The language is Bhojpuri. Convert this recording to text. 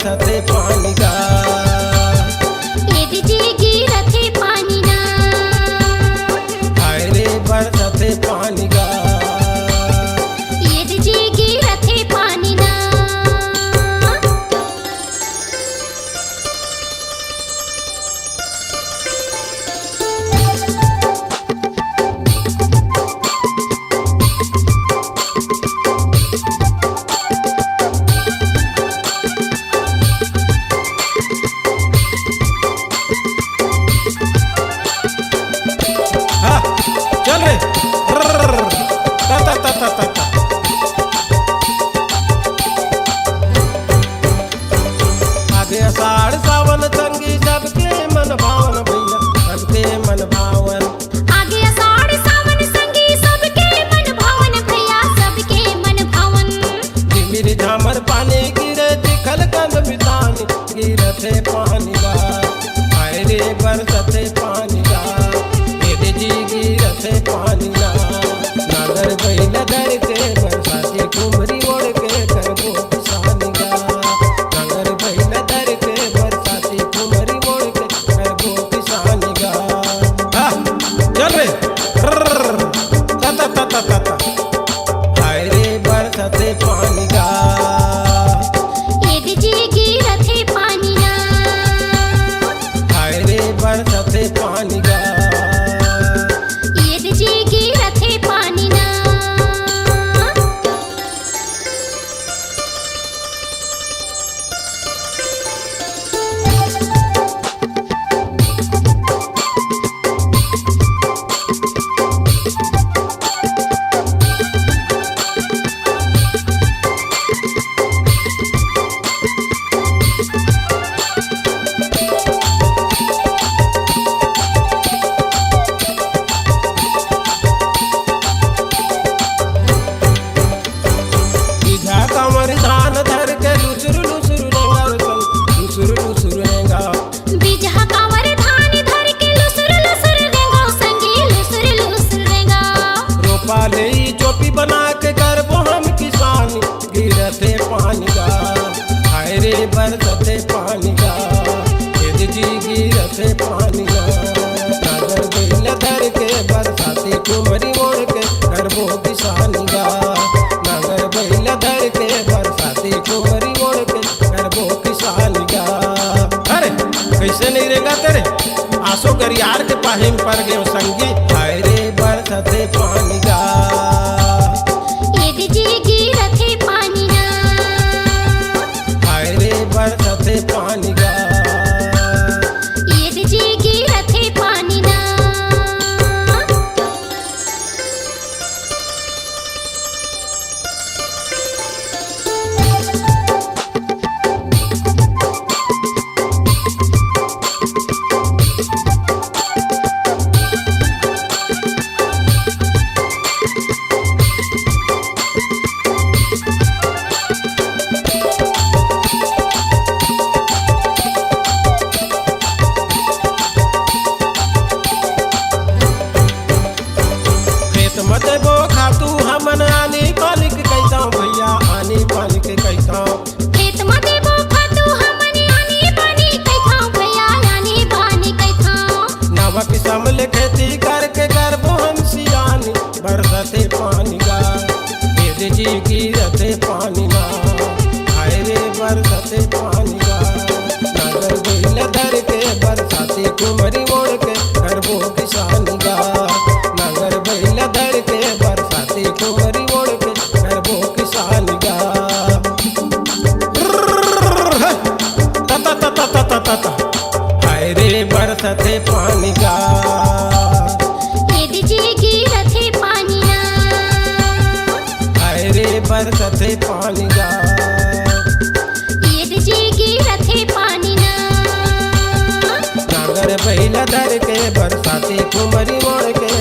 बरसते पानी गा एद जी गिरथे पानी ना हाय रे बरसते पानी गा एद जी गिरथे पानी ना हाँ, चल रे ता ता ता ता ता ता। आगे आषाढ़ सावन संगी सबके मन भावन भैया सबके मन भावन आगे आषाढ़ सावन संगी सबके मन भावन भैया सबके मन भावन झिमिर झामर पानी गिरे दिखल कंद मितानी गिरथे पानी गा हाय रे बरसते पानी गा एद जी गिरथे पानी ना नागर बैल धर के बरसाती कुमरी ओढ़ के करबो किसानी गा नागर बैल धर के बरसाती कुमरी ओढ़ के करबो किसानी गा हाँ, चल रे ता ता ता ता ता ता। हाय रे बरसते पानी गा एद जी गिरथे पानी ना हाय रे बरसते पानी गा एद जी गिरथे पानी ना सीधा कमर धान धर के लुसुर लुसुर रेंगा लुसुर लुसुर रेंगा बिजहा कांवर धान धर के लुसुर लुसुर रेंगा संगी लुसुर लुसुर रेंगा रोपा ले चोपी बना के करबो हम किसानी गिरते पानी गा हाय रे बरसते पानी गा एद जी गिरते पानी गा नागर बैल धर के बरसाती कुमरी ओढ़ के करबो किसानी गा नागर बैल धर के बरसाती कुमरी ओढ़ के करबो किसानी गा अरे कैसे नहीं रहेगा तेरे आसो गरियार के पाहिम पर गए संगी हाय रे बरसते पानी गा एद जी गिरथे पानी ना हाय रे बरसते पानी गा एद जी गिरथे पानी ना खेत मत बो खातू हमन आनी पानी के कैसा भैया आनी पानी के कैसा खेत में देबो खातू हमने आनी पानी कैथां भैया आनी पानी कैथां नवा किस्म ले खेती करके करबो हम सियानी बरसते पानी गा एद जी गिरते पानी ना हाय रे बरसते पानी गा नागर बैल धर के बरसाती कुमरी ओढ़ के करबो किसानी गा नागर बैल धर के बरसाती कुमरी ओढ़ के करबो किसानी गा ता ता ता ता ता ता ता ता। हाय रे बरसते पानी गा एद जी गिरथे पानी ना हाय रे बरसते पानी गा एद जी गिरथे पानी ना नागर बैल धर के बरसाती कुमरी ओढ़ के